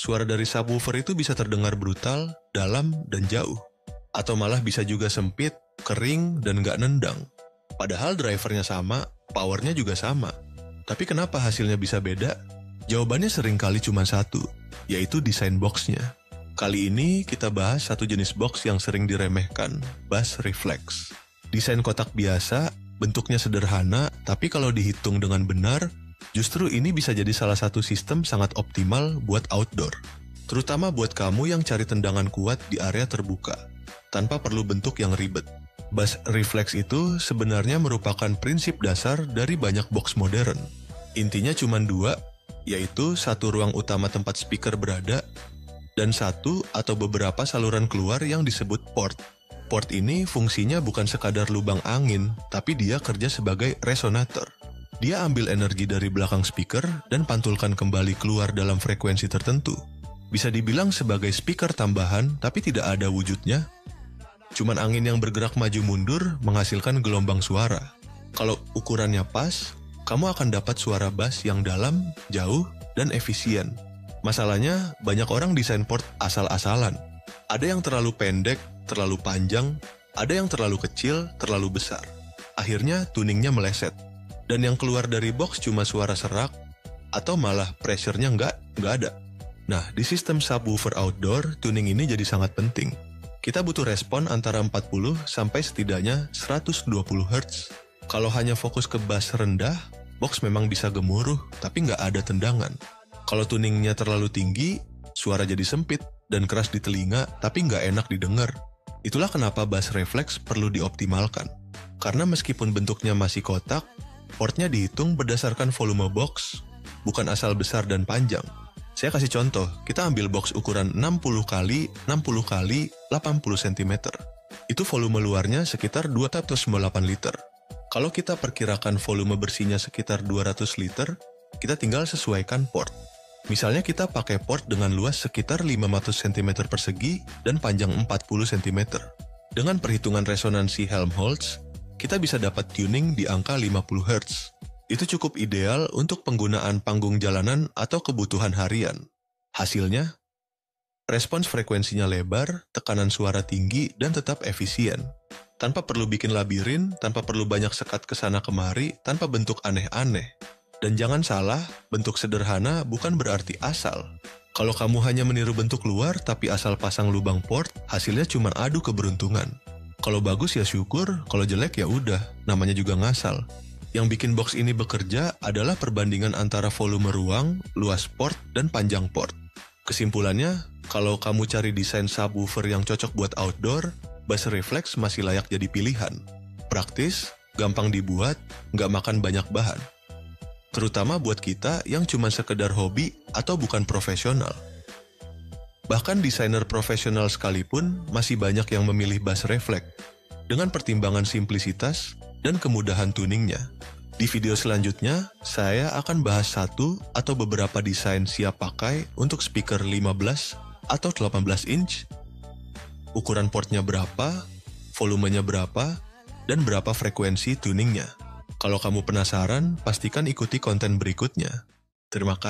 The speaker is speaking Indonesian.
Suara dari subwoofer itu bisa terdengar brutal, dalam, dan jauh. Atau malah bisa juga sempit, kering, dan nggak nendang. Padahal drivernya sama, powernya juga sama. Tapi kenapa hasilnya bisa beda? Jawabannya seringkali cuma satu, yaitu desain boxnya. Kali ini kita bahas satu jenis box yang sering diremehkan, bass reflex. Desain kotak biasa, bentuknya sederhana, tapi kalau dihitung dengan benar, justru ini bisa jadi salah satu sistem sangat optimal buat outdoor. Terutama buat kamu yang cari tendangan kuat di area terbuka, tanpa perlu bentuk yang ribet. Bass reflex itu sebenarnya merupakan prinsip dasar dari banyak box modern. Intinya cuma dua, yaitu satu ruang utama tempat speaker berada, dan satu atau beberapa saluran keluar yang disebut port. Port ini fungsinya bukan sekadar lubang angin, tapi dia kerja sebagai resonator. Dia ambil energi dari belakang speaker dan pantulkan kembali keluar dalam frekuensi tertentu. Bisa dibilang sebagai speaker tambahan, tapi tidak ada wujudnya. Cuman angin yang bergerak maju mundur menghasilkan gelombang suara. Kalau ukurannya pas, kamu akan dapat suara bass yang dalam, jauh, dan efisien. Masalahnya, banyak orang desain port asal-asalan. Ada yang terlalu pendek, terlalu panjang, ada yang terlalu kecil, terlalu besar. Akhirnya tuningnya meleset. Dan yang keluar dari box cuma suara serak, atau malah pressure-nya nggak ada. Nah, di sistem subwoofer outdoor, tuning ini jadi sangat penting. Kita butuh respon antara 40 sampai setidaknya 120 Hz. Kalau hanya fokus ke bass rendah, box memang bisa gemuruh, tapi nggak ada tendangan. Kalau tuningnya terlalu tinggi, suara jadi sempit dan keras di telinga, tapi nggak enak didengar. Itulah kenapa bass reflex perlu dioptimalkan. Karena meskipun bentuknya masih kotak, portnya dihitung berdasarkan volume box, bukan asal besar dan panjang. Saya kasih contoh, kita ambil box ukuran 60 x 60 x 80 cm. Itu volume luarnya sekitar 298 liter. Kalau kita perkirakan volume bersihnya sekitar 200 liter, kita tinggal sesuaikan port. Misalnya kita pakai port dengan luas sekitar 500 cm persegi dan panjang 40 cm. Dengan perhitungan resonansi Helmholtz, kita bisa dapat tuning di angka 50 Hz. Itu cukup ideal untuk penggunaan panggung jalanan atau kebutuhan harian. Hasilnya, respons frekuensinya lebar, tekanan suara tinggi, dan tetap efisien. Tanpa perlu bikin labirin, tanpa perlu banyak sekat kesana kemari, tanpa bentuk aneh-aneh. Dan jangan salah, bentuk sederhana bukan berarti asal. Kalau kamu hanya meniru bentuk luar tapi asal pasang lubang port, hasilnya cuma adu keberuntungan. Kalau bagus ya syukur, kalau jelek ya udah, namanya juga ngasal. Yang bikin box ini bekerja adalah perbandingan antara volume ruang, luas port, dan panjang port. Kesimpulannya, kalau kamu cari desain subwoofer yang cocok buat outdoor, bass reflex masih layak jadi pilihan. Praktis, gampang dibuat, nggak makan banyak bahan. Terutama buat kita yang cuma sekedar hobi atau bukan profesional. Bahkan desainer profesional sekalipun masih banyak yang memilih bass reflex dengan pertimbangan simplisitas dan kemudahan tuningnya. Di video selanjutnya, saya akan bahas satu atau beberapa desain siap pakai untuk speaker 15 atau 18 inch, ukuran portnya berapa, volumenya berapa, dan berapa frekuensi tuningnya. Kalau kamu penasaran, pastikan ikuti konten berikutnya. Terima kasih.